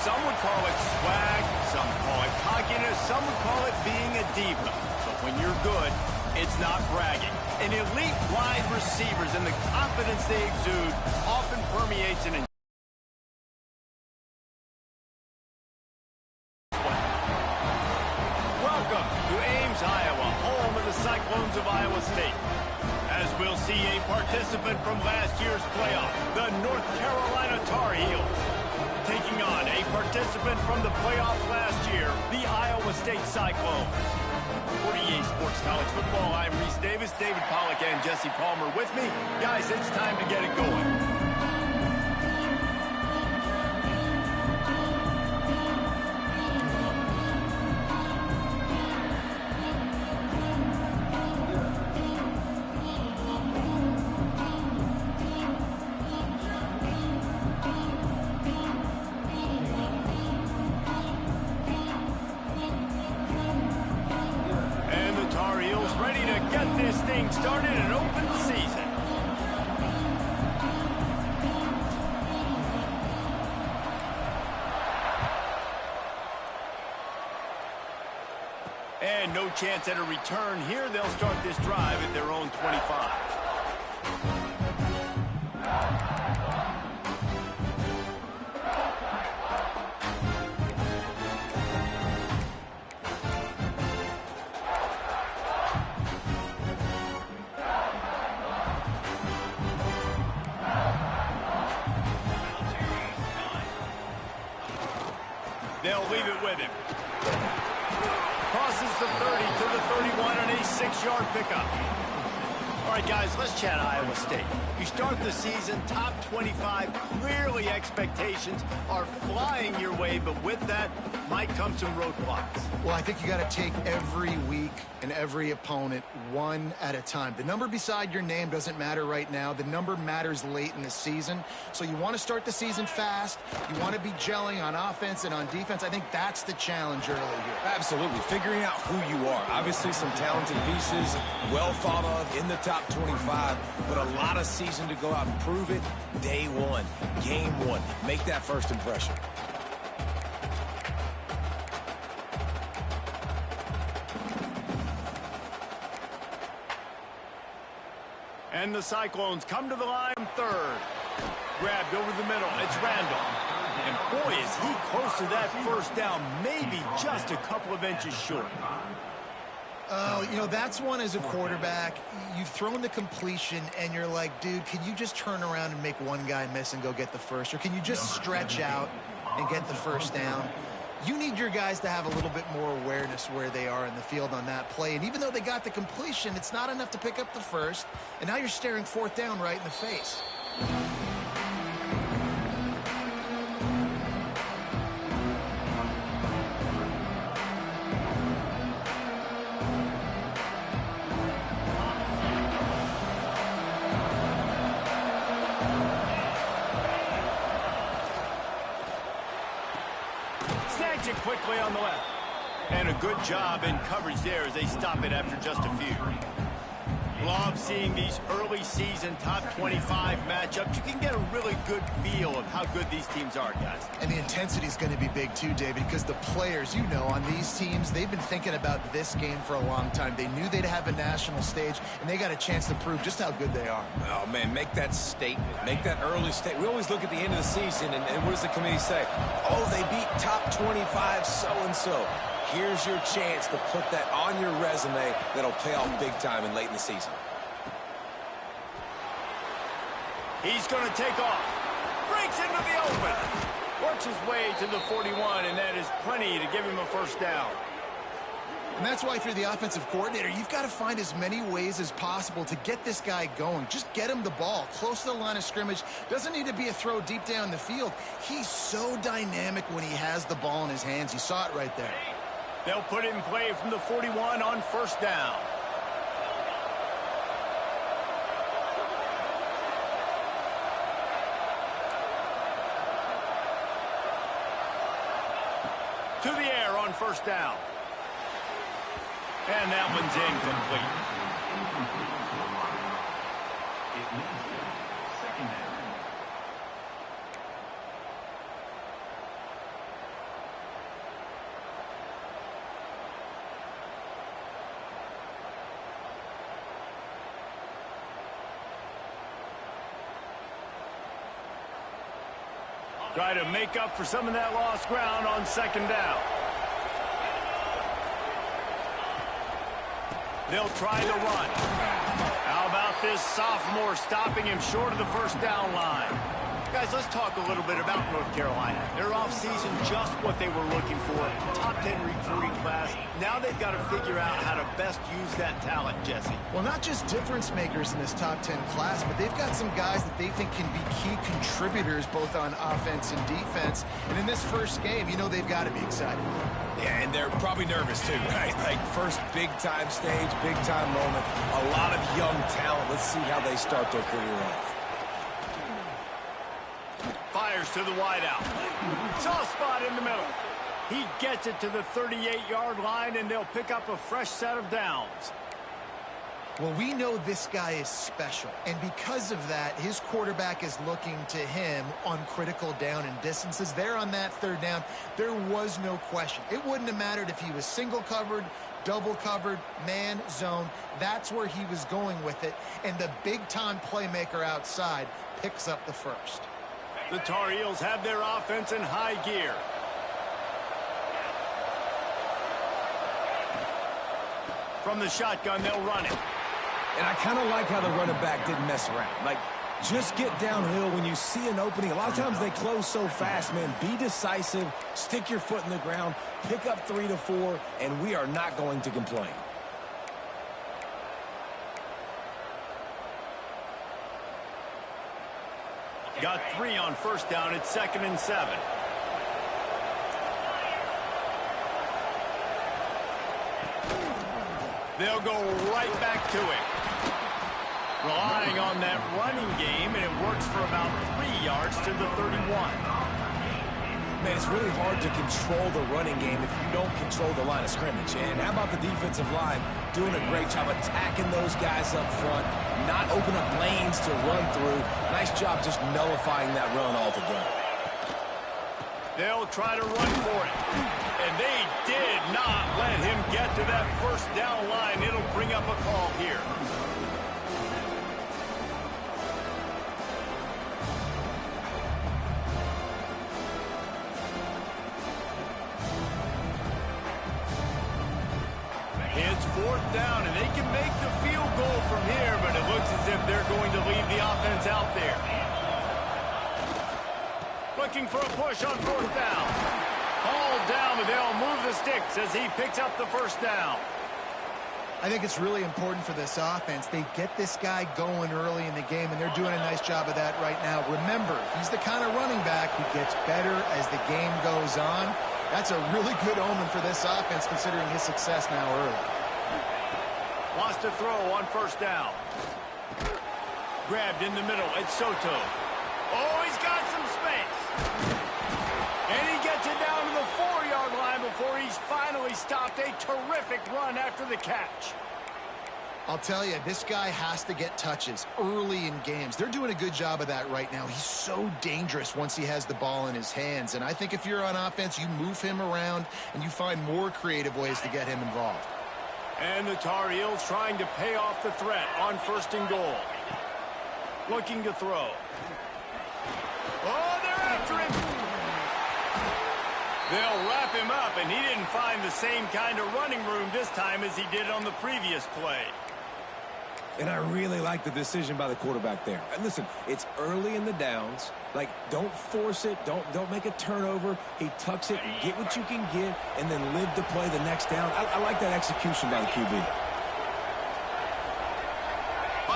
Some would call it swag, some call it cockiness, some would call it being a diva. But when you're good, it's not bragging. And elite wide receivers and the confidence they exude often permeates an Welcome to Ames, Iowa, home of the Cyclones of Iowa State. As we'll see a participant from last year's playoff, the North Carolina Tar Heels, taking on a participant from the playoff last year, the Iowa State Cyclones. For EA Sports College Football, I'm Reese Davis, David Pollack, and Jesse Palmer with me. Guys, it's time to get it going. Ready to get this thing started and open the season. And no chance at a return here. They'll start this drive at their own 25. They'll leave it with him. Crosses the 30 to the 31 on a 6-yard pickup. All right, guys, let's chat Iowa State. You start the season top 25. Clearly expectations are flying your way, but with that might come some roadblocks. Well, I think you got to take every week and every opponent one at a time. The number beside your name doesn't matter right now. The number matters late in the season. So you want to start the season fast. You want to be gelling on offense and on defense. I think that's the challenge early here. Absolutely. Figuring out who you are. Obviously some talented pieces, well thought of in the top 25, but a lot of season to go out and prove it. Day one, game one. Make that first impression. And the Cyclones come to the line third. Grabbed over the middle. It's Randall. And boy, is he close to that first down. Maybe just a couple of inches short. You know, that's one as a quarterback. You've thrown the completion, and you're like, dude, can you just turn around and make one guy miss and go get the first? Or can you just stretch out and get the first down? You need your guys to have a little bit more awareness where they are in the field on that play. And even though they got the completion, it's not enough to pick up the first. And now you're staring fourth down right in the face. Snags it quickly on the left. And a good job in coverage there as they stop it after just a few. Love seeing these early season top 25 matchups. You can get a really good feel of how good these teams are, guys. And the intensity is going to be big too, David, because the players, you know, on these teams, they've been thinking about this game for a long time. They knew they'd have a national stage, and they got a chance to prove just how good they are. Oh, man, make that statement. Make that early statement. We always look at the end of the season, and what does the committee say? Oh, they beat top 25 so-and-so. Here's your chance to put that on your resume that'll pay off big time and late in the season. He's going to take off. Breaks into the open. Works his way to the 41, and that is plenty to give him a first down. And that's why if you're the offensive coordinator, you've got to find as many ways as possible to get this guy going. Just get him the ball close to the line of scrimmage. Doesn't need to be a throw deep down the field. He's so dynamic when he has the ball in his hands. You saw it right there. They'll put it in play from the 41 on first down. To the air on first down. And that one's incomplete. Try to make up for some of that lost ground on second down. They'll try the run. How about this sophomore stopping him short of the first down line? Guys, let's talk a little bit about North Carolina. Their offseason, just what they were looking for. Top 10 recruiting class. Now they've got to figure out how to best use that talent, Jesse. Well, not just difference makers in this top 10 class, but they've got some guys that they think can be key contributors both on offense and defense. And in this first game, you know they've got to be excited. Yeah, and they're probably nervous too, right? Like first big-time stage, big-time moment. A lot of young talent. Let's see how they start their career off. Fires to the wideout. Soft spot in the middle. He gets it to the 38-yard line, and they'll pick up a fresh set of downs. Well, we know this guy is special, and because of that, his quarterback is looking to him on critical down and distances. There on that third down, there was no question. It wouldn't have mattered if he was single covered, double covered, man, zone. That's where he was going with it, and the big-time playmaker outside picks up the first. The Tar Heels have their offense in high gear. From the shotgun, they'll run it. And I kind of like how the running back didn't mess around. Like, just get downhill when you see an opening. A lot of times they close so fast, man. Be decisive, stick your foot in the ground, pick up 3 to 4, and we are not going to complain. Got 3 on first down. It's 2nd and 7. They'll go right back to it. Relying on that running game, and it works for about 3 yards to the 31. Man, it's really hard to control the running game if you don't control the line of scrimmage. And how about the defensive line doing a great job attacking those guys up front, not open up lanes to run through. Nice job just nullifying that run altogether. They'll try to run for it. And they did not let him get to that first down line. It'll bring up a call here. It's 4th down, and they can make the field goal from here, but it looks as if they're going to leave the offense out there. Looking for a push on 4th down. Hauled down, but they'll move the sticks as he picks up the first down. I think it's really important for this offense. They get this guy going early in the game, and they're doing a nice job of that right now. Remember, he's the kind of running back who gets better as the game goes on. That's a really good omen for this offense, considering his success now early. Wants to throw on first down. Grabbed in the middle. It's Soto. Oh, he's got some space. And he gets it down to the 4-yard line before he's finally stopped. A terrific run after the catch. I'll tell you, this guy has to get touches early in games. They're doing a good job of that right now. He's so dangerous once he has the ball in his hands. And I think if you're on offense, you move him around and you find more creative ways to get him involved. And the Tar Heels trying to pay off the threat on 1st and goal. Looking to throw. Oh, they're after him. They'll wrap him up, and he didn't find the same kind of running room this time as he did on the previous play. And I really like the decision by the quarterback there. And listen, it's early in the downs. Like, don't force it. Don't make a turnover. He tucks it, get what you can get, and then live to play the next down. I like that execution by the QB.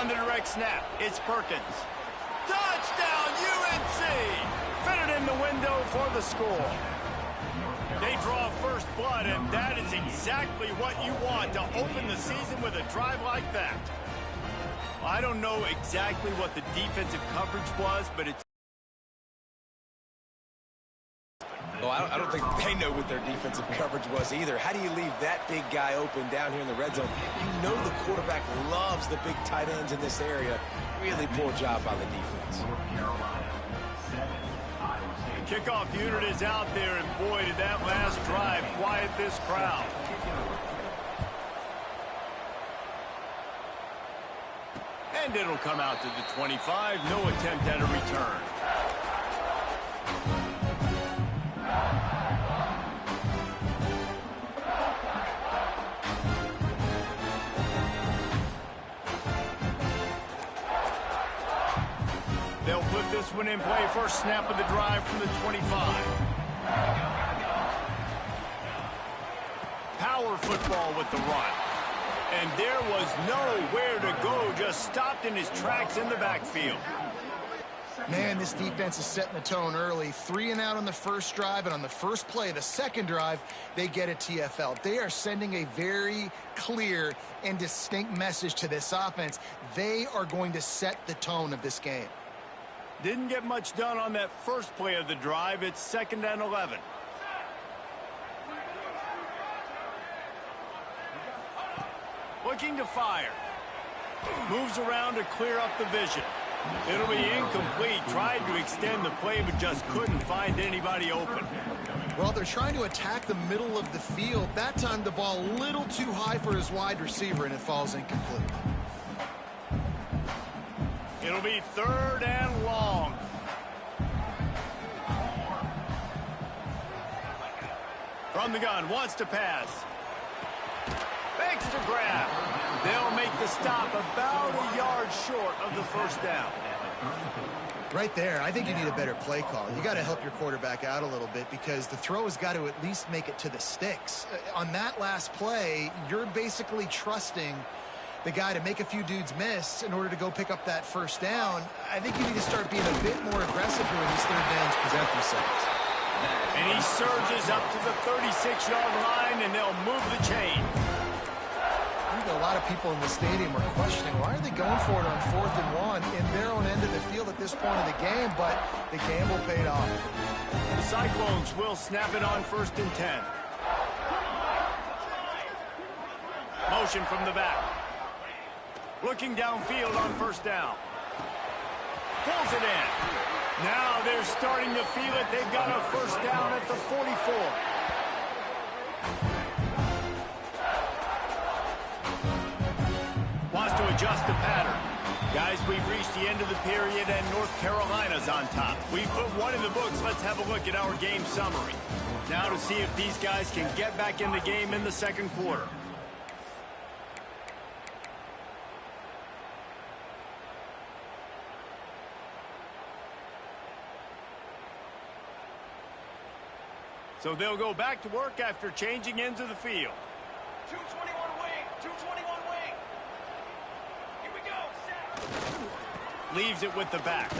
On the direct snap, it's Perkins. Touchdown, UNC! Fitted in the window for the score. They draw first blood, and that is exactly what you want to open the season with a drive like that. I don't know exactly what the defensive coverage was, but it's... Well, I don't think they know what their defensive coverage was either. How do you leave that big guy open down here in the red zone? You know the quarterback loves the big tight ends in this area. Really poor job by the defense. The kickoff unit is out there, and boy, did that last drive quiet this crowd. And it'll come out to the 25. No attempt at a return. They'll put this one in play. First snap of the drive from the 25. Power football with the run. And there was nowhere to go, just stopped in his tracks in the backfield. Man, this defense is setting the tone early. 3 and out on the first drive, and on the first play, the second drive, they get a TFL. They are sending a very clear and distinct message to this offense. They are going to set the tone of this game. Didn't get much done on that first play of the drive. It's 2nd and 11. Looking to fire. Moves around to clear up the vision. It'll be incomplete. Tried to extend the play, but just couldn't find anybody open. Well, they're trying to attack the middle of the field. That time, the ball a little too high for his wide receiver, and it falls incomplete. It'll be 3rd and long. From the gun, wants to pass. Fakes to grab. They'll make the stop about a yard short of the first down. Right there, I think you need a better play call. You got to help your quarterback out a little bit because the throw has got to at least make it to the sticks. On that last play, you're basically trusting the guy to make a few dudes miss in order to go pick up that first down. I think you need to start being a bit more aggressive here when these third downs present themselves. And he surges up to the 36-yard line, and they'll move the chain. A lot of people in the stadium are questioning why are they going for it on 4th and 1 in their own end of the field at this point of the game, but the gamble paid off. The Cyclones will snap it on 1st and 10. Motion from the back. Looking downfield on 1st down. Pulls it in. Now they're starting to feel it. They've got a 1st down at the 44. Wants to adjust the pattern. Guys, we've reached the end of the period, and North Carolina's on top. We've put one in the books. Let's have a look at our game summary. Now to see if these guys can get back in the game in the second quarter. So they'll go back to work after changing into the field. 221 wing, 221 wing. Here we go, set. Leaves it with the back.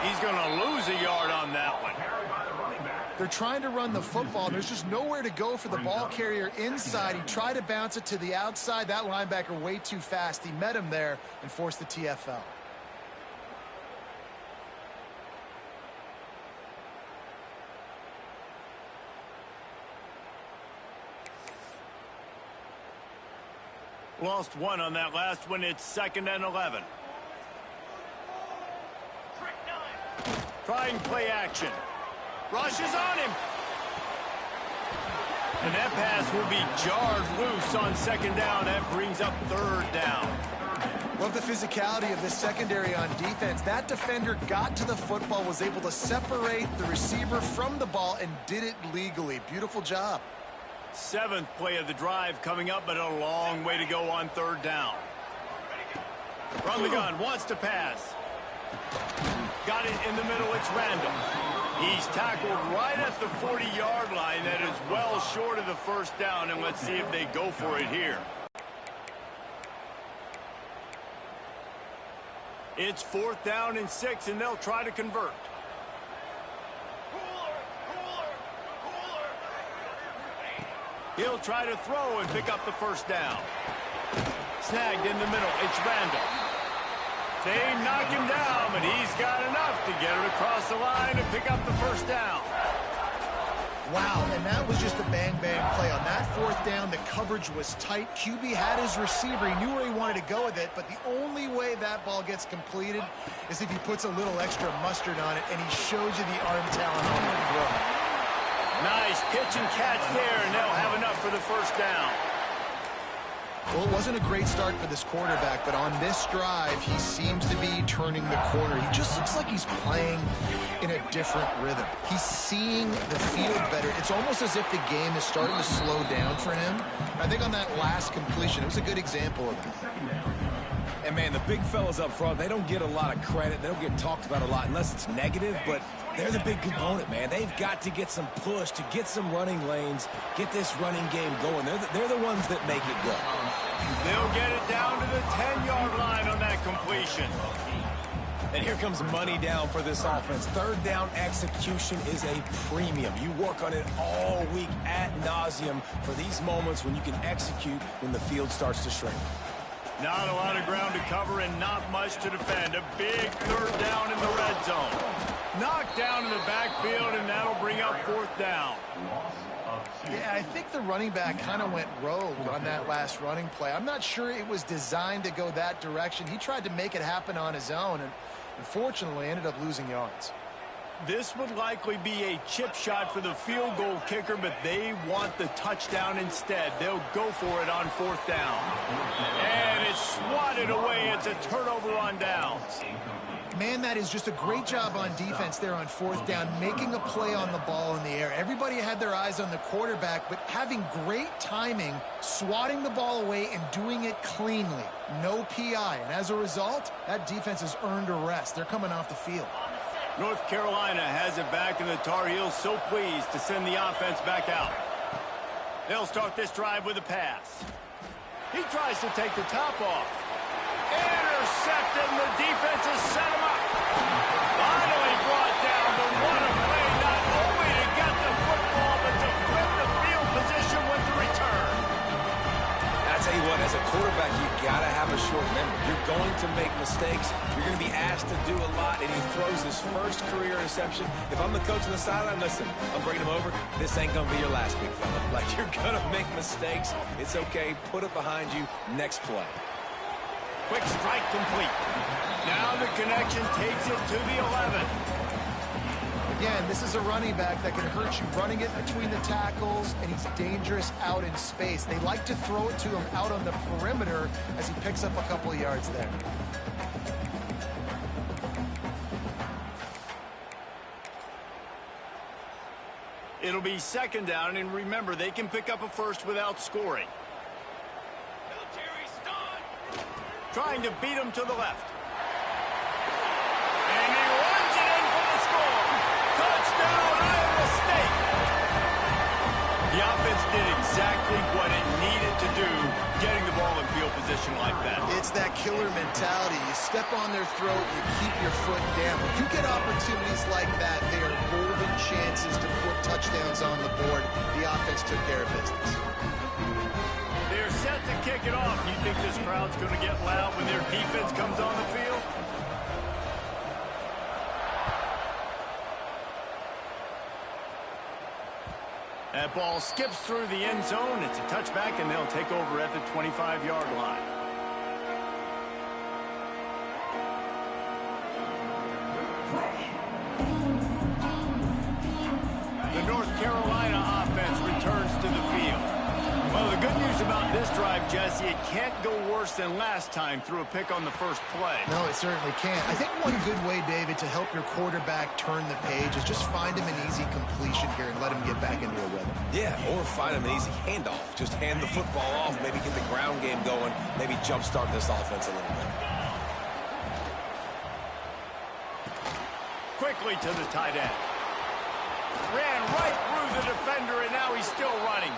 He's going to lose a yard on that one. They're trying to run the football. There's just nowhere to go for the ball carrier inside. He tried to bounce it to the outside. That linebacker way too fast. He met him there and forced the TFL. Lost one on that last one. It's 2nd and 11. Trying play action. Rushes on him. And that pass will be jarred loose on 2nd down. That brings up 3rd down. Love the physicality of this secondary on defense. That defender got to the football, was able to separate the receiver from the ball, and did it legally. Beautiful job. 7th play of the drive coming up, but a long way to go on 3rd down. From the gun, wants to pass. Got it in the middle, it's Randall. He's tackled right at the 40-yard line. That is well short of the 1st down, and let's see if they go for it here. It's 4th down and 6, and they'll try to convert. He'll try to throw and pick up the 1st down. Snagged in the middle. It's Randall. They knock him down, but he's got enough to get it across the line and pick up the 1st down. Wow, and that was just a bang-bang play. On that 4th down, the coverage was tight. QB had his receiver. He knew where he wanted to go with it, but the only way that ball gets completed is if he puts a little extra mustard on it, and he shows you the arm talent on the throw. Nice pitch and catch there, and they'll have enough for the 1st down. Well, it wasn't a great start for this quarterback, but on this drive, he seems to be turning the corner. He just looks like he's playing in a different rhythm. He's seeing the field better. It's almost as if the game is starting to slow down for him. I think on that last completion, it was a good example of that. And, man, the big fellas up front, they don't get a lot of credit. They don't get talked about a lot unless it's negative, but they're the big component, man. They've got to get some push, to get some running lanes, get this running game going. They're the ones that make it go. They'll get it down to the 10-yard line on that completion. And here comes money down for this offense. Third down execution is a premium. You work on it all week ad nauseum for these moments when you can execute when the field starts to shrink. Not a lot of ground to cover and not much to defend. A big third down in the red zone. Knocked down in the backfield, and that'll bring up fourth down. Yeah, I think the running back kind of went rogue on that last running play. I'm not sure it was designed to go that direction. He tried to make it happen on his own, and unfortunately ended up losing yards. This would likely be a chip shot for the field goal kicker, but they want the touchdown instead. They'll go for it on fourth down. And it's swatted away. It's a turnover on downs. Man, that is just a great job on defense there on fourth down, making a play on the ball in the air. Everybody had their eyes on the quarterback, but having great timing, swatting the ball away and doing it cleanly. No PI. And as a result, that defense has earned a rest. They're coming off the field. North Carolina has it back, and the Tar Heels so pleased to send the offense back out. They'll start this drive with a pass. He tries to take the top off. Intercepted, and the defense has set him up. Finally brought down, but what a play, not only to get the football, but to flip the field position with the return. I tell you what, as a quarterback, you got to have a short memory. You're going to make mistakes. You're going to be asked to do a lot, and he throws his first career interception. If I'm the coach on the sideline, listen, I'm bringing him over. This ain't going to be your last, big fella. Like, you're going to make mistakes. It's okay. Put it behind you. Next play. Quick strike complete. Now the connection takes it to the 11. Again, this is a running back that can hurt you running it between the tackles, and he's dangerous out in space. They like to throw it to him out on the perimeter as he picks up a couple of yards there. It'll be second down, and remember, they can pick up a first without scoring. Trying to beat him to the left. And he runs it in for the score. Touchdown, Iowa State. The offense did exactly what it needed to do, getting the ball in field position like that. It's that killer mentality. You step on their throat, you keep your foot down. When you get opportunities like that, they are golden chances to put touchdowns on the board. The offense took care of business. They're set to kick it off. You think this crowd's going to get loud when their defense comes on the field? That ball skips through the end zone. It's a touchback, and they'll take over at the 25-yard line. The North Carolina offense returns to the field. Well, the good news about this drive, Jesse, it can't go worse than last time through a pick on the first play. No, it certainly can't. I think one good way, David, to help your quarterback turn the page is just find him an easy completion here and let him get back into a rhythm. Yeah, or find him an easy handoff. Just hand the football off, maybe get the ground game going, maybe jumpstart this offense a little bit. Quickly to the tight end. Ran right through the defender, and now he's still running.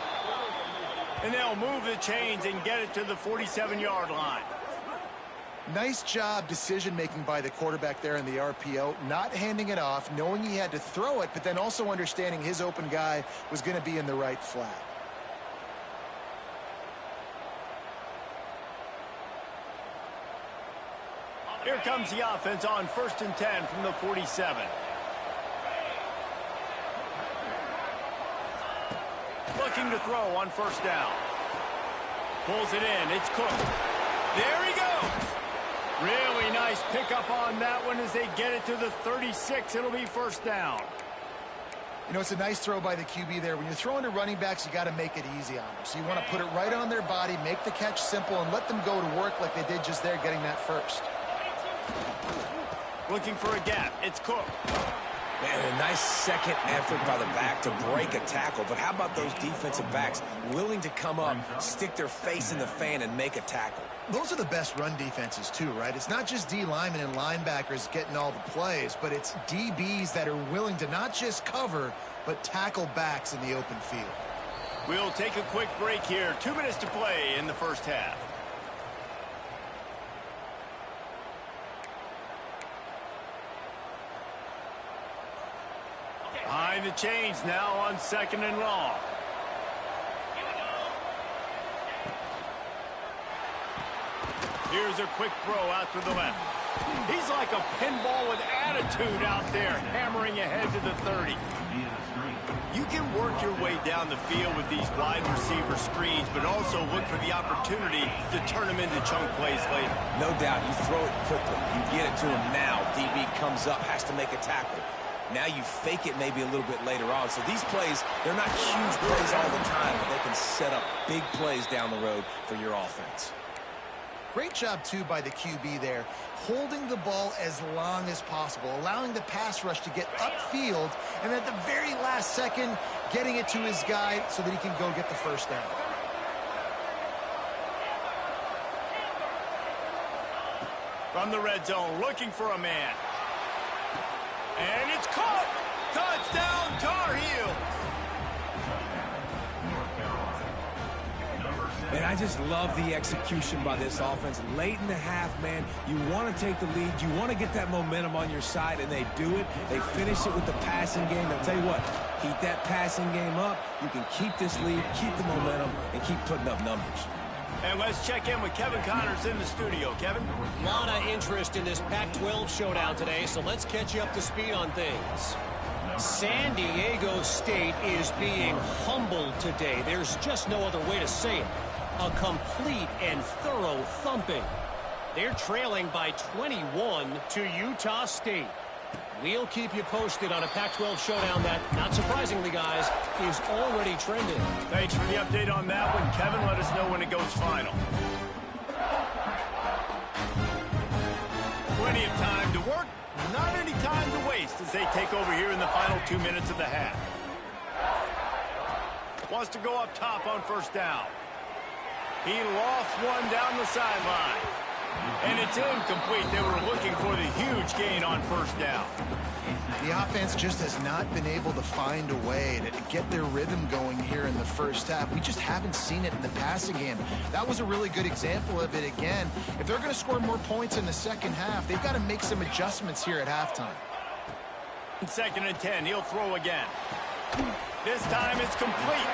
And they'll move the chains and get it to the 47-yard line. Nice job decision-making by the quarterback there in the RPO, not handing it off, knowing he had to throw it, but then also understanding his open guy was going to be in the right flat. Here comes the offense on 1st and 10 from the 47. Looking to throw on first down. Pulls it in. It's Cook. There he goes. Really nice pickup on that one as they get it to the 36. It'll be first down. You know, it's a nice throw by the QB there. When you're throwing to running backs, you got to make it easy on them. So you want to put it right on their body, make the catch simple, and let them go to work like they did just there, getting that first. Looking for a gap. It's Cook. Man, a nice second effort by the back to break a tackle. But how about those defensive backs willing to come up, stick their face in the fan, and make a tackle? Those are the best run defenses too, right? It's not just D linemen and linebackers getting all the plays, but it's DBs that are willing to not just cover, but tackle backs in the open field. We'll take a quick break here. 2 minutes to play in the first half. Behind the chains now on 2nd and long. Here's a quick throw out to the left. He's like a pinball with attitude out there, hammering ahead to the 30. You can work your way down the field with these wide receiver screens, but also look for the opportunity to turn them into chunk plays later. No doubt, you throw it quickly. You get it to him now. DB comes up, has to make a tackle. Now you fake it maybe a little bit later on. So these plays, they're not huge plays all the time, but they can set up big plays down the road for your offense. Great job, too, by the QB there, holding the ball as long as possible, allowing the pass rush to get upfield, and at the very last second, getting it to his guy so that he can go get the first down. From the red zone, looking for a man. And it's caught! Touchdown, Tar Heels! And I just love the execution by this offense. Late in the half, man, you want to take the lead. You want to get that momentum on your side, and they do it. They finish it with the passing game. I'll tell you what, keep that passing game up. You can keep this lead, keep the momentum, and keep putting up numbers. And let's check in with Kevin Connors in the studio. Kevin? A lot of interest in this Pac-12 showdown today, so let's catch you up to speed on things. San Diego State is being humbled today. There's just no other way to say it. A complete and thorough thumping. They're trailing by 21 to Utah State. We'll keep you posted on a Pac-12 showdown that, not surprisingly, guys, is already trending. Thanks for the update on that one, Kevin. Let us know when it goes final. Plenty of time to work, not any time to waste as they take over here in the final 2 minutes of the half. Wants to go up top on first down. He lost one down the sideline. And it's incomplete. They were looking for the huge gain on first down. The offense just has not been able to find a way to get their rhythm going here in the first half. We just haven't seen it in the passing game. That was a really good example of it again. If they're going to score more points in the second half, they've got to make some adjustments here at halftime. 2nd and 10. He'll throw again. This time it's complete.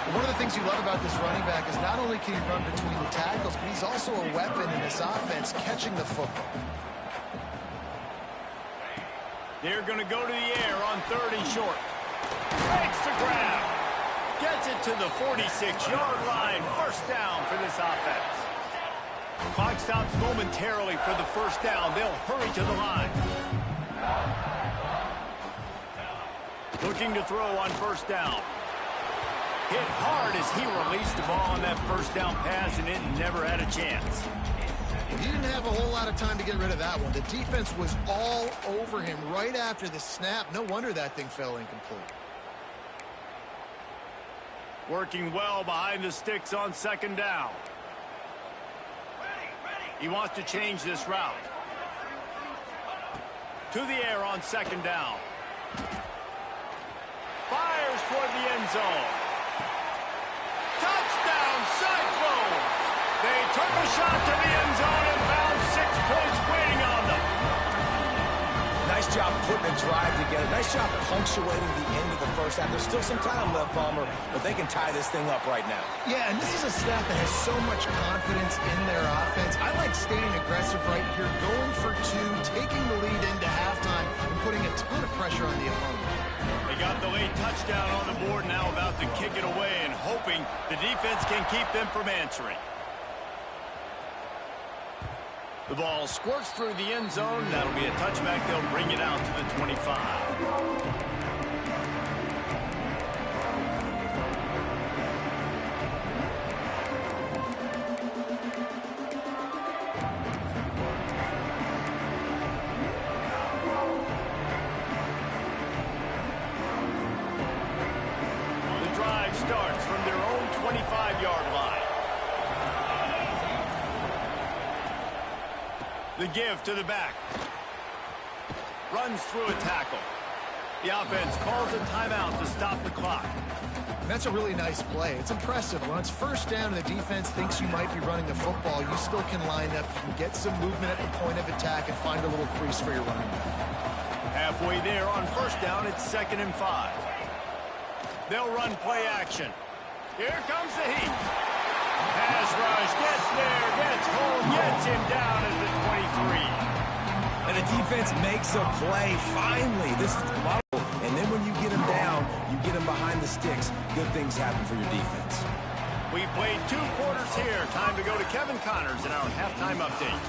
One of the things you love about this running back is not only can he run between the tackles, but he's also a weapon in this offense catching the football. They're going to go to the air on 3rd and short. Makes the grab. Gets it to the 46-yard line. First down for this offense. Clock stops momentarily for the first down. They'll hurry to the line. Looking to throw on first down. Hit hard as he released the ball on that first down pass, and it never had a chance. He didn't have a whole lot of time to get rid of that one. The defense was all over him right after the snap. No wonder that thing fell incomplete. Working well behind the sticks on 2nd down. He wants to change this route. To the air on 2nd down. Fires toward the end zone. Touchdown, Cyclones! They took a shot to the end zone and found 6 points waiting on them. Nice job putting a drive together. Nice job punctuating the end of the first half. There's still some time left, Palmer, but they can tie this thing up right now. Yeah, and this is a staff that has so much confidence in their offense. I like staying aggressive right here, going for 2, taking the lead into halftime, and putting a ton of pressure on the opponent. They got the late touchdown on the board, now about to kick it away and hoping the defense can keep them from answering. The ball squirts through the end zone. That'll be a touchback. They'll bring it out to the 25. The give to the back. Runs through a tackle. The offense calls a timeout to stop the clock. And that's a really nice play. It's impressive. When it's first down and the defense thinks you might be running the football, you still can line up. You can get some movement at the point of attack and find a little crease for your running back. Halfway there on first down, it's 2nd and 5. They'll run play action. Here comes the heat. Pass rush, gets there, gets home, gets him down at the 23. And the defense makes a play. Finally, this is the model. And then when you get them down, you get them behind the sticks. Good things happen for your defense. We've played 2 quarters here. Time to go to Kevin Connors in our halftime update.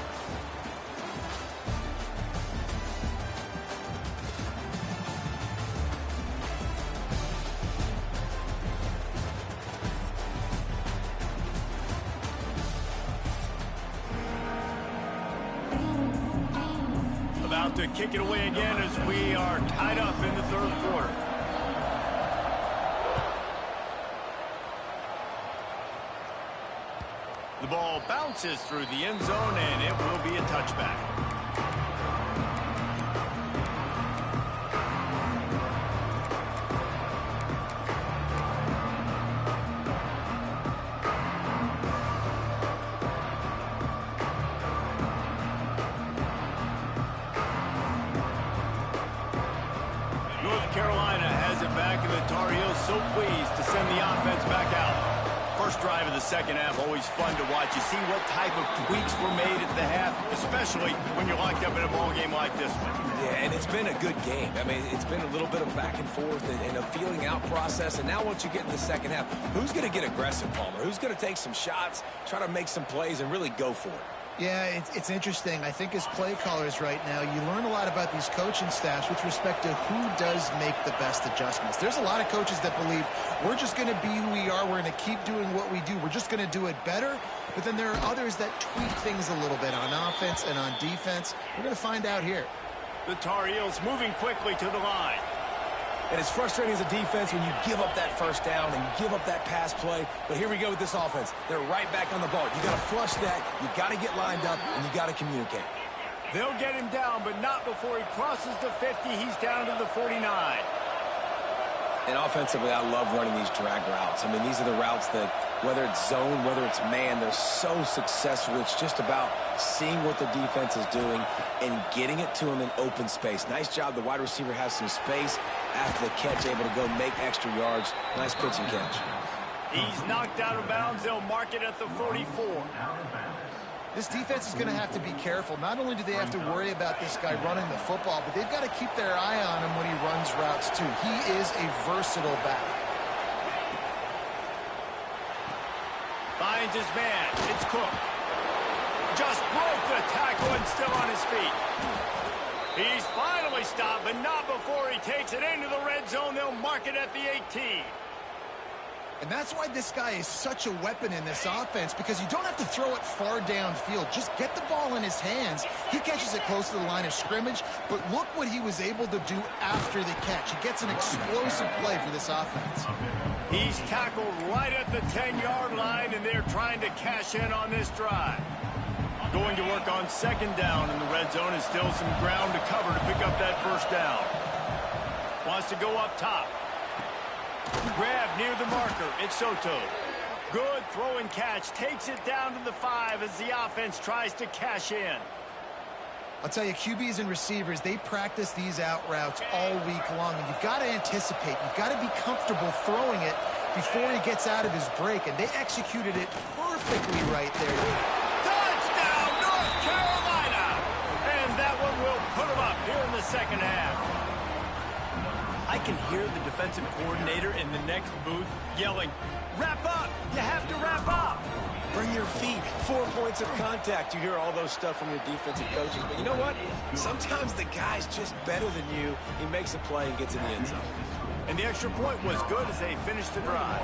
About to kick it away again as we are tied up in the 3rd quarter. The ball bounces through the end zone, and it will be a touchback. Carolina has it back, and the Tar Heels so pleased to send the offense back out. First drive of the 2nd half, always fun to watch. You see what type of tweaks were made at the half, especially when you're locked up in a ball game like this one. Yeah, and it's been a good game. I mean, it's been a little bit of back and forth and a feeling out process. And now once you get in the 2nd half, who's going to get aggressive, Palmer? Who's going to take some shots, try to make some plays, and really go for it? Yeah, it's interesting. I think as play callers right now, you learn a lot about these coaching staffs with respect to who does make the best adjustments. There's a lot of coaches that believe we're just going to be who we are. We're going to keep doing what we do. We're just going to do it better. But then there are others that tweak things a little bit on offense and on defense. We're going to find out here. The Tar Heels moving quickly to the line. And it's frustrating as a defense when you give up that first down and you give up that pass play. But here we go with this offense. They're right back on the ball. You got to flush that. You got to get lined up, and you got to communicate. They'll get him down, but not before he crosses the 50. He's down to the 49. And offensively, I love running these drag routes. I mean, these are the routes that, whether it's zone, whether it's man, they're so successful. It's just about seeing what the defense is doing and getting it to him in open space. Nice job. The wide receiver has some space after the catch, able to go make extra yards. Nice pitch and catch. He's knocked out of bounds. They'll mark it at the 44. This defense is going to have to be careful. Not only do they have to worry about this guy running the football, but they've got to keep their eye on him when he runs routes, too. He is a versatile back. Finds his man. It's Cook. Just broke the tackle and still on his feet. He's finally stopped, but not before he takes it into the red zone. They'll mark it at the 18. And that's why this guy is such a weapon in this offense, because you don't have to throw it far downfield. Just get the ball in his hands. He catches it close to the line of scrimmage, but look what he was able to do after the catch. He gets an explosive play for this offense. He's tackled right at the 10-yard line, and they're trying to cash in on this drive. Going to work on 2nd down in the red zone, and still some ground to cover to pick up that first down. Wants to go up top. Grab near the marker. It's Soto. Good throw and catch. Takes it down to the 5 as the offense tries to cash in. I'll tell you, QBs and receivers, they practice these out routes all week long, and you've got to anticipate. You've got to be comfortable throwing it before he gets out of his break, and they executed it perfectly right there. Touchdown, North Carolina! And that one will put them up here in the 2nd half. I can hear the defensive coordinator in the next booth yelling, "Wrap up! You have to wrap up!" Bring your feet. 4 points of contact. You hear all those stuff from your defensive coaches. But you know what? Sometimes the guy's just better than you. He makes a play and gets in the end zone. And the extra point was good as they finished the drive.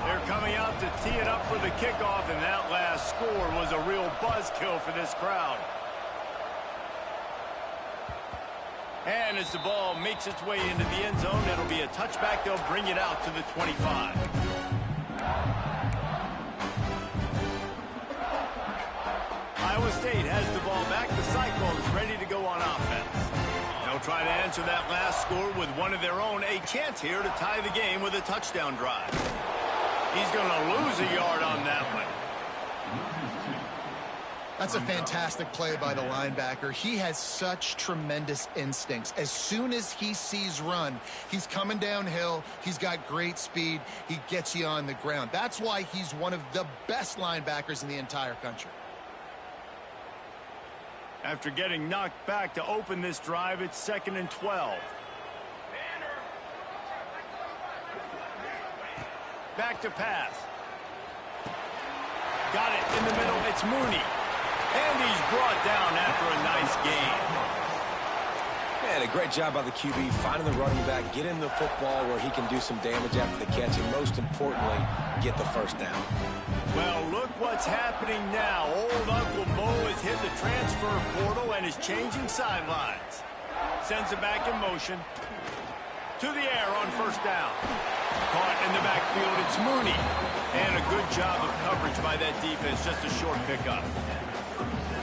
They're coming out to tee it up for the kickoff, and that last score was a real buzzkill for this crowd. And as the ball makes its way into the end zone, it'll be a touchback. They'll bring it out to the 25. Iowa Iowa State has the ball back. The Cyclones ready to go on offense. They'll try to answer that last score with one of their own. A chance here to tie the game with a touchdown drive. He's going to lose a yard on that one. That's a fantastic play by the linebacker. He has such tremendous instincts. As soon as he sees run, he's coming downhill. He's got great speed. He gets you on the ground. That's why he's one of the best linebackers in the entire country. After getting knocked back to open this drive, it's 2nd and 12. Back to pass. Got it in the middle. It's Mooney. And he's brought down after a nice gain. Man, a great job by the QB, finding the running back, get him the football where he can do some damage after the catch, and most importantly, get the first down. Well, look what's happening now. Old Uncle Mo has hit the transfer portal and is changing sidelines. Sends it back in motion. To the air on first down. Caught in the backfield, it's Mooney. And a good job of coverage by that defense, just a short pickup.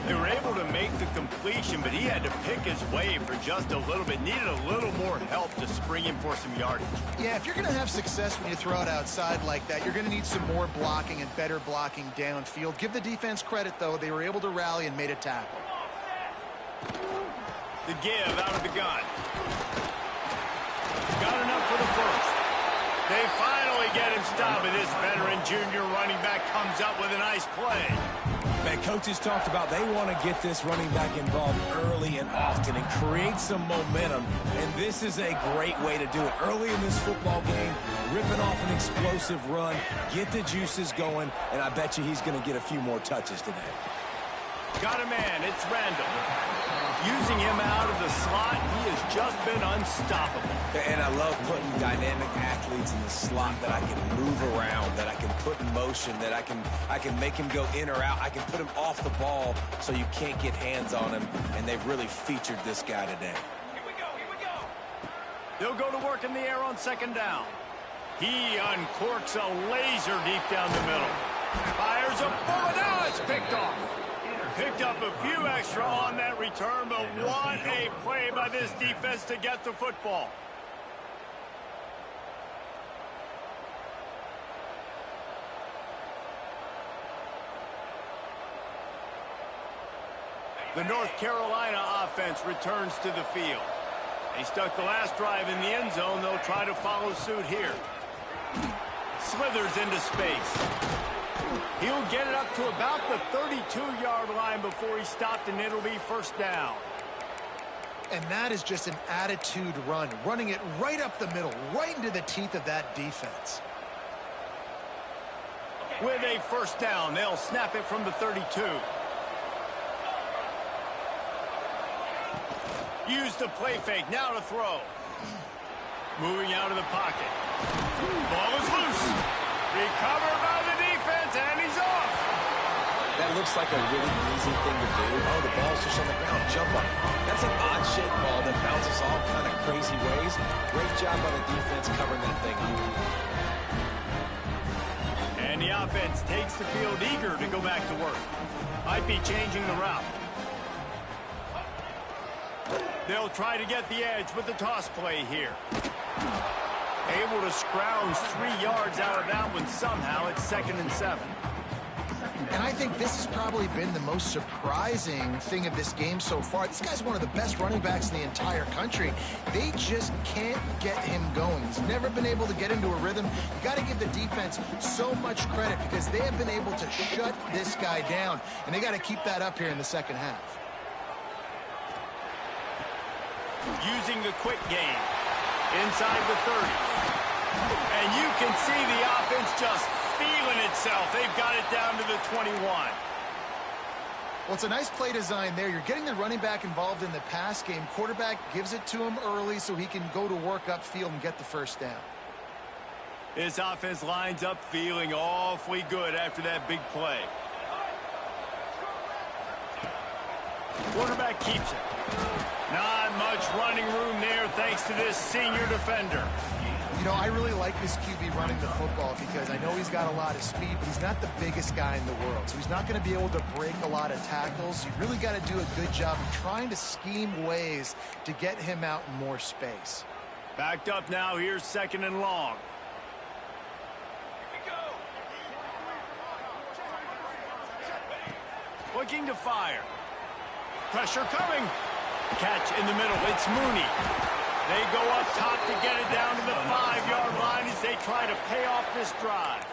They were able to make the completion, but he had to pick his way for just a little bit. Needed a little more help to spring him for some yardage. Yeah, if you're going to have success when you throw it outside like that, you're going to need some more blocking and better blocking downfield. Give the defense credit, though. They were able to rally and made a tackle. The give out of the gun. Got enough for the first. They finally get him stopped, and this veteran junior running back comes up with a nice play. Man, coaches talked about they want to get this running back involved early and often and create some momentum, and this is a great way to do it. Early in this football game, ripping off an explosive run, get the juices going, and I bet you he's going to get a few more touches today. Got a man, it's Randall. Using him out of the slot, he has just been unstoppable. And I love putting dynamic athletes in the slot that I can move around, that I can put in motion, that I can make him go in or out. I can put him off the ball so you can't get hands on him, and they've really featured this guy today. Here we go, here we go. They'll go to work in the air on second down. He uncorks a laser deep down the middle. Fires a bullet. Now it's picked off. Picked up a few extra on that return, but what a play by this defense to get the football. The North Carolina offense returns to the field. They stuck the last drive in the end zone. They'll try to follow suit here. Slithers into space. He'll get it up to about the 32-yard line before he's stopped, and it'll be first down. And that is just an attitude run, running it right up the middle, right into the teeth of that defense. With a first down, they'll snap it from the 32. Use the play fake, now to throw. Moving out of the pocket. Ball is loose. Recovered by the defense, and he's off. That looks like a really easy thing to do. Oh, the ball's just on the ground. Jump on it. That's an odd-shaped ball that bounces all kind of crazy ways. Great job by the defense covering that thing up. And the offense takes the field eager to go back to work. Might be changing the route. They'll try to get the edge with the toss play here. Able to scrounge 3 yards out of that one somehow. It's 2nd and 7. And I think this has probably been the most surprising thing of this game so far. This guy's one of the best running backs in the entire country. They just can't get him going. He's never been able to get into a rhythm. You got to give the defense so much credit because they have been able to shut this guy down, and they got to keep that up here in the second half. Using the quick game inside the 30. And you can see the offense just feeling itself. They've got it down to the 21. Well, it's a nice play design there. You're getting the running back involved in the pass game. Quarterback gives it to him early so he can go to work upfield and get the first down. This offense lines up feeling awfully good after that big play. Quarterback keeps it. Not much running room there thanks to this senior defender. You know, I really like this QB running the football because I know he's got a lot of speed, but he's not the biggest guy in the world. So he's not going to be able to break a lot of tackles. You really got to do a good job of trying to scheme ways to get him out in more space. Backed up now. Here's 2nd and long. Here we go. Looking to fire. Pressure coming. Catch in the middle. It's Mooney. They go up top to get it down to the 5-yard line as they try to pay off this drive.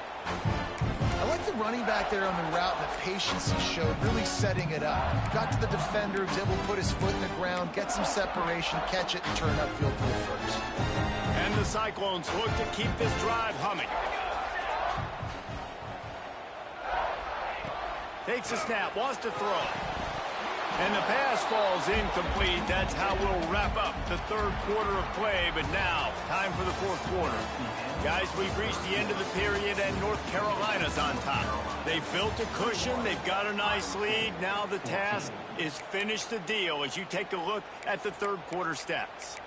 I like the running back there on the route and the patience he showed, really setting it up. Got to the defender, was able to put his foot in the ground, get some separation, catch it, and turn upfield for the first. And the Cyclones look to keep this drive humming. Takes a snap, wants to throw. And the pass falls incomplete. That's how we'll wrap up the 3rd quarter of play. But now, time for the 4th quarter. Guys, we've reached the end of the period, and North Carolina's on top. They've built a cushion. They've got a nice lead. Now the task is finish the deal as you take a look at the 3rd quarter stats.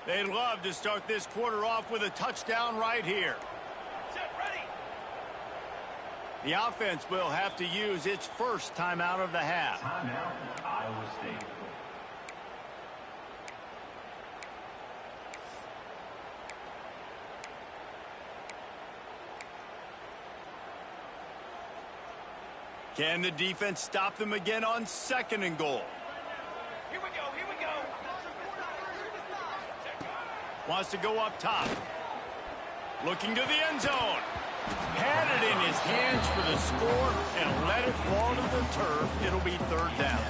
They'd love to start this quarter off with a touchdown right here. Set, ready. The offense will have to use its first timeout of the half. Timeout, Iowa State. Can the defense stop them again on 2nd and goal? Here we go. Here we go. Wants to go up top. Looking to the end zone. Had it in his hands for the score and let it fall to the turf. It'll be 3rd down.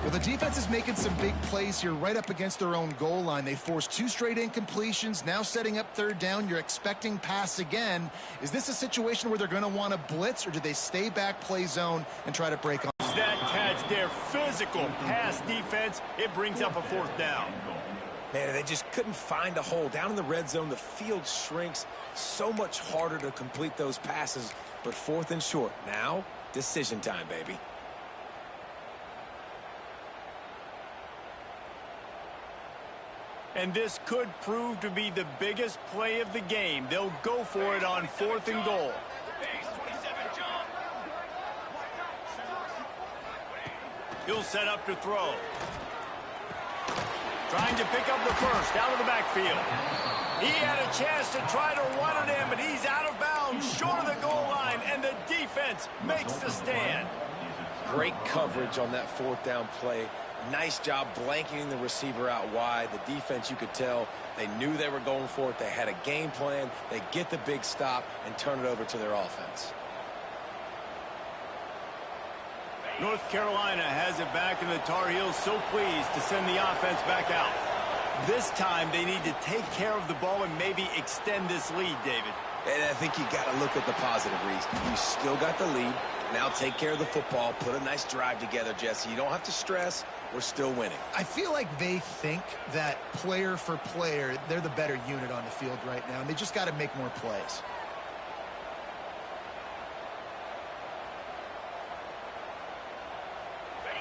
Well, the defense is making some big plays here right up against their own goal line. They forced 2 straight incompletions, now setting up 3rd down. You're expecting pass again. Is this a situation where they're going to want to blitz, or do they stay back, play zone, and try to break on? That catch there, physical pass defense. It brings up a 4th down. Man, they just couldn't find a hole. Down in the red zone, the field shrinks. So much harder to complete those passes, but 4th and short. Now, decision time, baby. And this could prove to be the biggest play of the game. They'll go for it on 4th and goal. Base 27, jump. He'll set up to throw. Trying to pick up the first out of the backfield. He had a chance to try to run it in, but he's out of bounds, short of the goal line, and the defense makes the stand. Great coverage on that 4th down play. Nice job blanketing the receiver out wide. The defense, you could tell, they knew they were going for it. They had a game plan. They get the big stop and turn it over to their offense. North Carolina has it back, and the Tar Heels so pleased to send the offense back out. This time they need to take care of the ball and maybe extend this lead, David. And I think you got to look at the positive, Reese. You still got the lead. Now take care of the football. Put a nice drive together, Jesse. You don't have to stress. We're still winning. I feel like they think that player for player, they're the better unit on the field right now, and they just got to make more plays.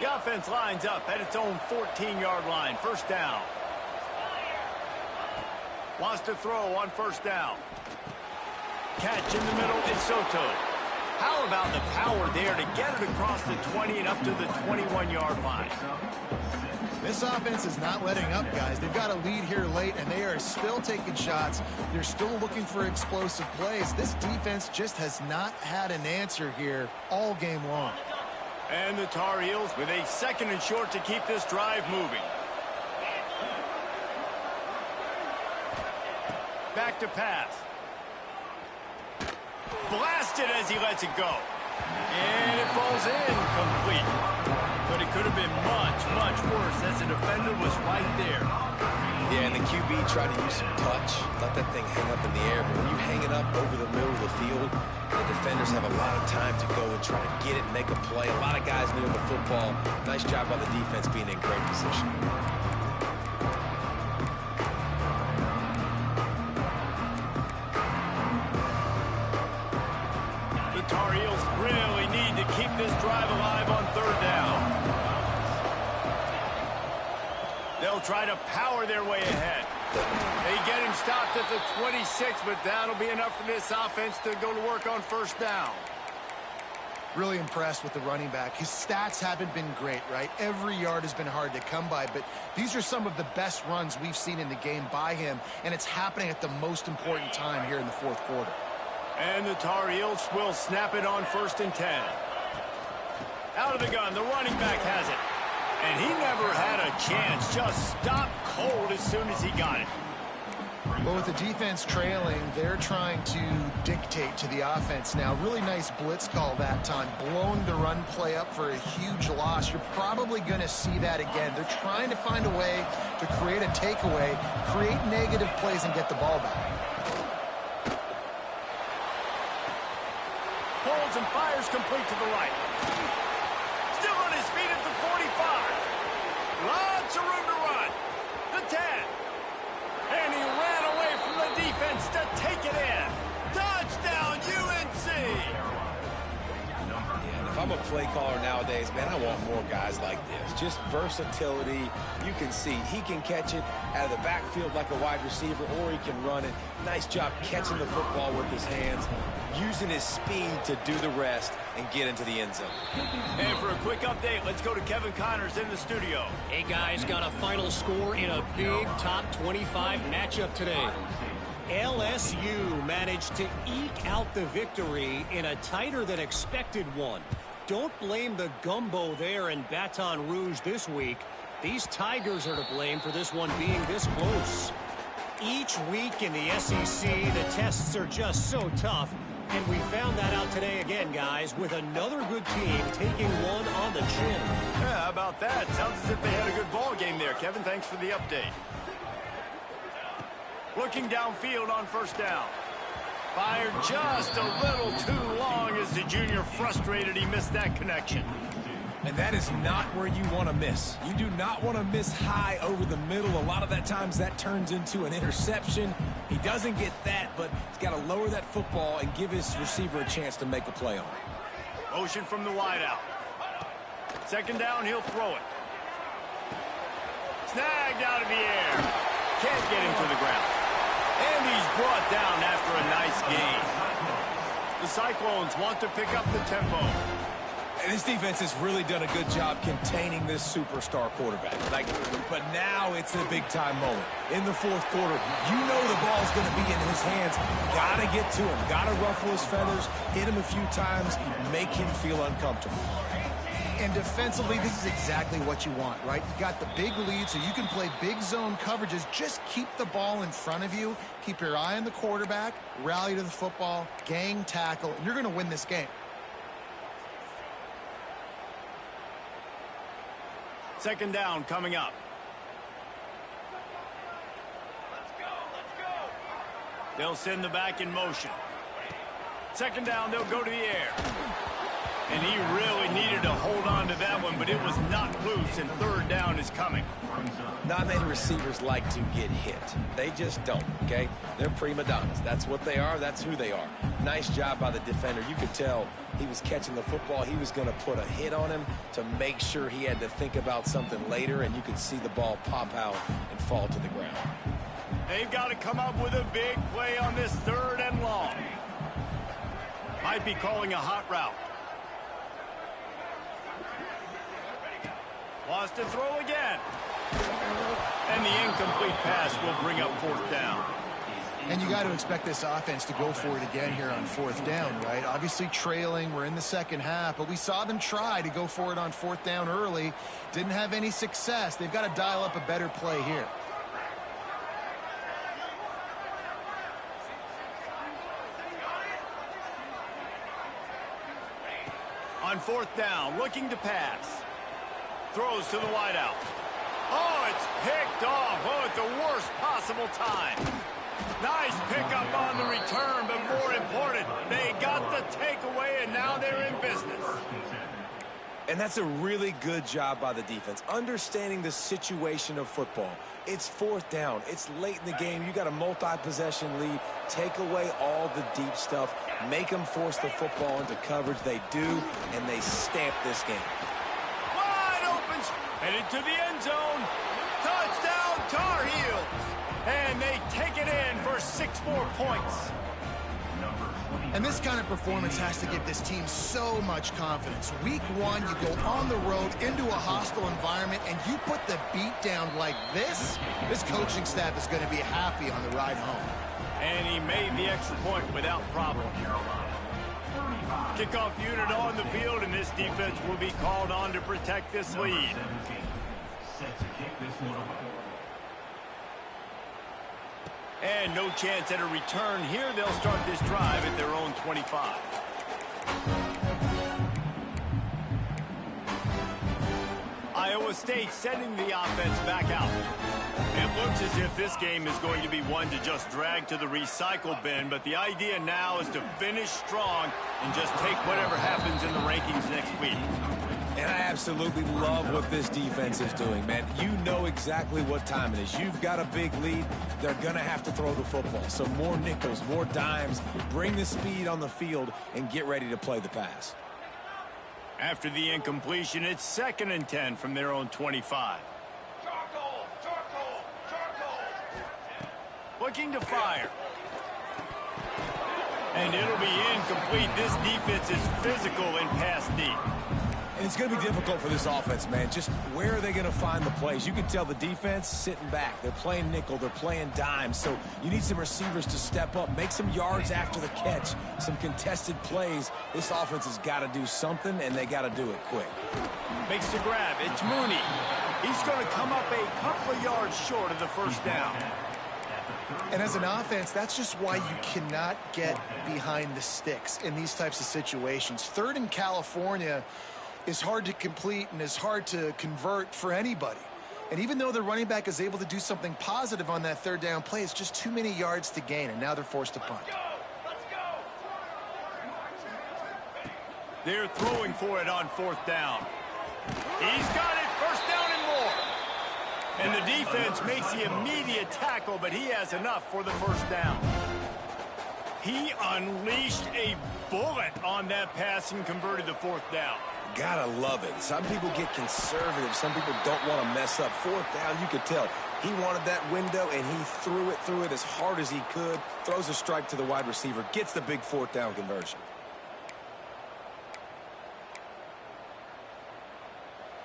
The offense lines up at its own 14-yard line. 1st down. Wants to throw on 1st down. Catch in the middle, it's Soto. How about the power there to get it across the 20 and up to the 21-yard line? This offense is not letting up, guys. They've got a lead here late, and they are still taking shots. They're still looking for explosive plays. This defense just has not had an answer here all game long. And the Tar Heels with a 2nd and short to keep this drive moving. Back to pass. Blasted as he lets it go. And it falls incomplete. But it could have been much, much worse as the defender was right there. Yeah, and the QB tried to use some touch, let that thing hang up in the air. But when you hang it up over the middle of the field, the defenders have a lot of time to go and try to get it, make a play. A lot of guys near the football. Nice job by the defense being in great position. drive alive on third down. They'll try to power their way ahead. They get him stopped at the 26, but that'll be enough for this offense to go to work on first down. Really impressed with the running back. His stats haven't been great, right? Every yard has been hard to come by, but these are some of the best runs we've seen in the game by him, and it's happening at the most important time here in the fourth quarter. And the Tar Heels will snap it on 1st and 10. Out of the gun, the running back has it. And he never had a chance, just stopped cold as soon as he got it. Well, with the defense trailing, they're trying to dictate to the offense now. Really nice blitz call that time, blowing the run play up for a huge loss. You're probably going to see that again. They're trying to find a way to create a takeaway, create negative plays, and get the ball back. Holds and fires complete to the right. Still on his feet at the 45. Lots of room to run. The 10. And he ran away from the defense to take it in. Touchdown, UNC! Yeah, if I'm a play caller nowadays, man, I want more guys like this. Just versatility. You can see he can catch it out of the backfield like a wide receiver, or he can run it. Nice job catching the football with his hands, using his speed to do the rest and get into the end zone. And for a quick update, let's go to Kevin Connors in the studio. Hey, guys, got a final score in a big top 25 matchup today. LSU managed to eke out the victory in a tighter than expected one. Don't blame the gumbo there in Baton Rouge this week. These Tigers are to blame for this one being this close. Each week in the SEC, the tests are just so tough. And we found that out today again, guys, with another good team taking one on the chin. Yeah, how about that? Sounds as if they had a good ball game there. Kevin, thanks for the update. Looking downfield on first down. Fired just a little too long as the junior frustrated he missed that connection. And that is not where you want to miss. You do not want to miss high over the middle. A lot of that times that turns into an interception. He doesn't get that, but he's got to lower that football and give his receiver a chance to make a play on it. Motion from the wideout. Second down, he'll throw it. Snagged out of the air. Can't get him to the ground. And he's brought down after a nice gain. The Cyclones want to pick up the tempo. And this defense has really done a good job containing this superstar quarterback. But now it's a big-time moment. In the fourth quarter, you know the ball's going to be in his hands. Got to get to him. Got to ruffle his feathers, hit him a few times, make him feel uncomfortable. And defensively, this is exactly what you want, right? You got the big lead, so you can play big zone coverages. Just keep the ball in front of you. Keep your eye on the quarterback. Rally to the football. Gang tackle. And you're going to win this game. Second down coming up. Let's go, let's go. They'll send the back in motion. Second down, they'll go to the air. And he really needed to hold on to that one, but it was knocked loose, and third down is coming. Not many receivers like to get hit. They just don't, okay? They're prima donnas. That's what they are. That's who they are. Nice job by the defender. You could tell he was catching the football. He was going to put a hit on him to make sure he had to think about something later, and you could see the ball pop out and fall to the ground. They've got to come up with a big play on this third and long. Might be calling a hot route. Wants to throw again. And the incomplete pass will bring up fourth down. And you got to expect this offense to go for it again here on fourth down, right? Obviously trailing. We're in the second half, but we saw them try to go for it on fourth down early. Didn't have any success. They've got to dial up a better play here. On fourth down, looking to pass. Throws to the wideout. Oh, it's picked off. Oh, at the worst possible time. Nice pickup on the return, but more important, they got the takeaway, and now they're in business. And that's a really good job by the defense, understanding the situation of football. It's fourth down. It's late in the game. You got a multi-possession lead. Take away all the deep stuff. Make them force the football into coverage. They do, and they stamp this game. Wide open. Headed to the end zone. Touchdown, Tar Heels. And they take it in for 6 more points. And this kind of performance has to give this team so much confidence. Week 1, you go on the road into a hostile environment, and you put the beat down like this coaching staff is going to be happy on the ride home. And he made the extra point without problem. Kickoff unit on the field, and this defense will be called on to protect this lead. Set to kick this one away. And no chance at a return here. They'll start this drive at their own 25. Iowa State sending the offense back out. It looks as if this game is going to be one to just drag to the recycle bin, but the idea now is to finish strong and just take whatever happens in the rankings next week. And I absolutely love what this defense is doing, man. You know exactly what time it is. You've got a big lead. They're going to have to throw the football. So more nickels, more dimes. Bring the speed on the field and get ready to play the pass. After the incompletion, it's 2nd and 10 from their own 25. Charcoal! Charcoal! Charcoal! Looking to fire. And it'll be incomplete. This defense is physical in pass deep. And it's going to be difficult for this offense, man. Just where are they going to find the plays? You can tell the defense sitting back. They're playing nickel. They're playing dime. So you need some receivers to step up, make some yards after the catch, some contested plays. This offense has got to do something, and they got to do it quick. Makes the grab. It's Mooney. He's going to come up a couple of yards short of the first down. And as an offense, that's just why you cannot get behind the sticks in these types of situations. 3rd in California is hard to complete and is hard to convert for anybody. And even though the running back is able to do something positive on that 3rd down play, it's just too many yards to gain, and now they're forced to punt. Let's go! They're throwing for it on 4th down. He's got it. 1st down and more. And the defense makes the immediate tackle, but he has enough for the 1st down. He unleashed a bullet on that pass and converted the 4th down. Gotta love it. Some people get conservative. Some people don't want to mess up. 4th down, you could tell. He wanted that window, and he threw it as hard as he could. Throws a strike to the wide receiver. Gets the big 4th down conversion.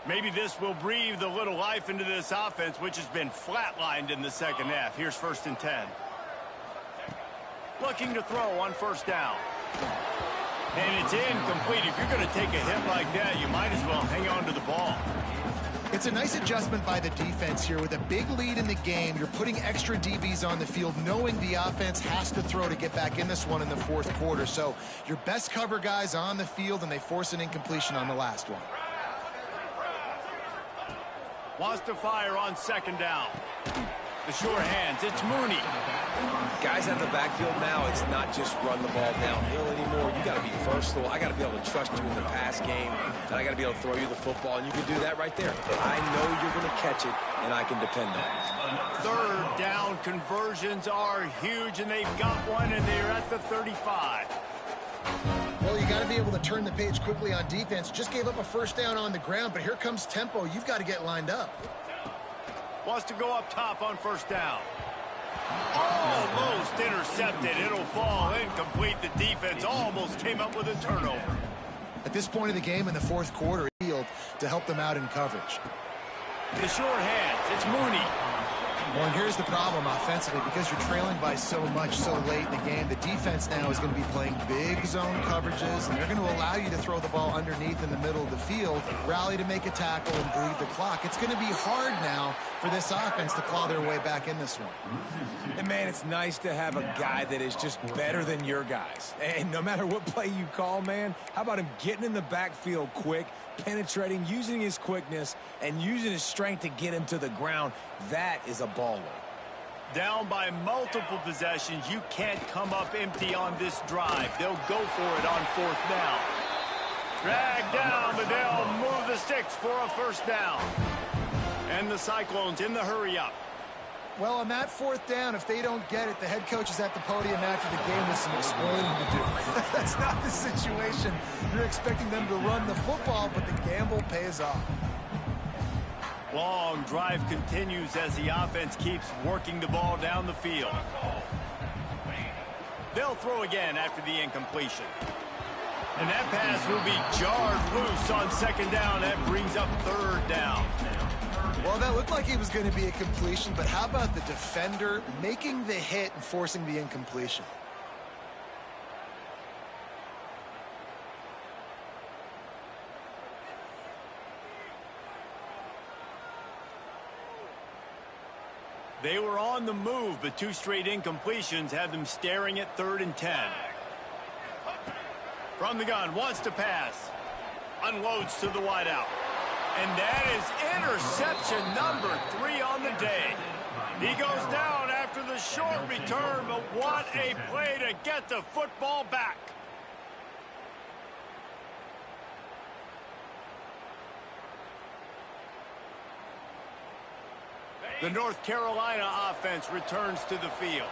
Maybe this will breathe a little life into this offense, which has been flatlined in the 2nd half. Here's 1st and 10. Looking to throw on 1st down. And it's incomplete. If you're going to take a hit like that, you might as well hang on to the ball. It's a nice adjustment by the defense here. With a big lead in the game, you're putting extra DBs on the field, knowing the offense has to throw to get back in this one in the 4th quarter. So your best cover guys on the field, and they force an incompletion on the last one. Wants to fire on 2nd down. The short hands, it's Mooney. Guys out of the backfield now, it's not just run the ball downhill anymore. You got to be versatile. I got to be able to trust you in the pass game, and I got to be able to throw you the football, and you can do that right there. I know you're going to catch it, and I can depend on it. 3rd down conversions are huge, and they've got one, and they're at the 35. Well, you got to be able to turn the page quickly on defense. Just gave up a 1st down on the ground, but here comes tempo. You've got to get lined up. Wants to go up top on 1st down. Almost intercepted. It'll fall incomplete. The defense almost came up with a turnover. At this point of the game in the 4th quarter, field to help them out in coverage. The short hands, it's Mooney. Well, and here's the problem offensively. Because you're trailing by so much so late in the game, the defense now is going to be playing big zone coverages, and they're going to allow you to throw the ball underneath in the middle of the field, rally to make a tackle, and bleed the clock. It's going to be hard now for this offense to claw their way back in this one. And, man, it's nice to have a guy that is just better than your guys. And no matter what play you call, man, how about him getting in the backfield quick, penetrating, using his quickness, and using his strength to get him to the ground? That is a baller. Down by multiple possessions, you can't come up empty on this drive. They'll go for it on 4th down. Dragged down, but they'll move the sticks for a first down. And the Cyclones in the hurry-up. Well, on that fourth down, if they don't get it, the head coach is at the podium after the game with some explaining to do. That's not the situation. You're expecting them to run the football, but the gamble pays off. Long drive continues as the offense keeps working the ball down the field. They'll throw again after the incompletion. And that pass will be jarred loose on second down. That brings up third down. Well, that looked like it was going to be a completion, but how about the defender making the hit and forcing the incompletion? They were on the move, but two straight incompletions have them staring at 3rd and 10. From the gun, wants to pass. Unloads to the wideout. And that is interception number 3 on the day. He goes down after the short return, but what a play to get the football back. The North Carolina offense returns to the field.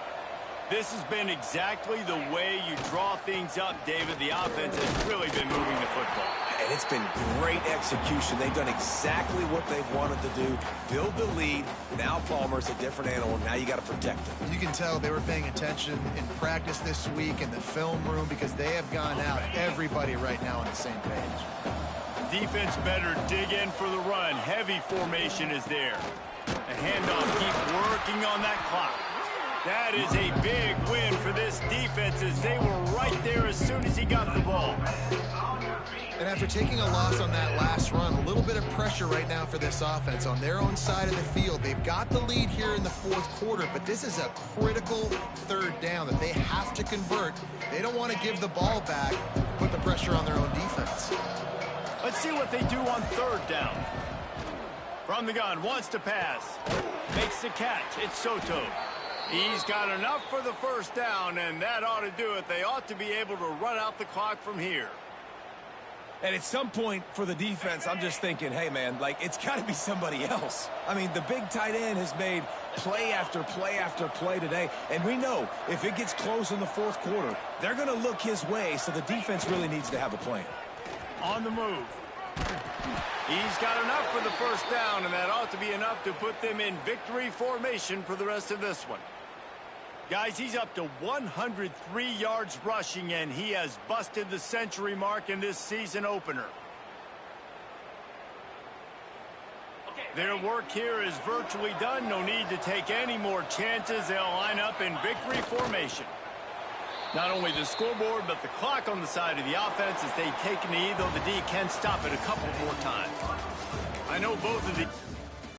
This has been exactly the way you draw things up, David. The offense has really been moving the football. And it's been great execution. They've done exactly what they've wanted to do. Build the lead. Now Palmer's a different animal. Now you got to protect him. You can tell they were paying attention in practice this week in the film room because they have gone out, everybody right now on the same page. Defense better dig in for the run. Heavy formation is there. The handoff, keep working on that clock. That is a big win for this defense as they were right there as soon as he got the ball. And after taking a loss on that last run, a little bit of pressure right now for this offense on their own side of the field. They've got the lead here in the 4th quarter, but this is a critical 3rd down that they have to convert. They don't want to give the ball back, put the pressure on their own defense. Let's see what they do on 3rd down. From the gun, wants to pass. Makes the catch. It's Soto. He's got enough for the first down, and that ought to do it. They ought to be able to run out the clock from here. And at some point for the defense, I'm just thinking, hey, man, like, it's got to be somebody else. I mean, the big tight end has made play after play after play today. And we know if it gets close in the 4th quarter, they're going to look his way, so the defense really needs to have a plan. On the move. He's got enough for the first down, and that ought to be enough to put them in victory formation for the rest of this one. Guys, he's up to 103 yards rushing, and he has busted the century mark in this season opener. Their work here is virtually done. No need to take any more chances. They'll line up in victory formation. Not only the scoreboard, but the clock on the side of the offense as they take a knee, though the D can stop it a couple more times. I know both of the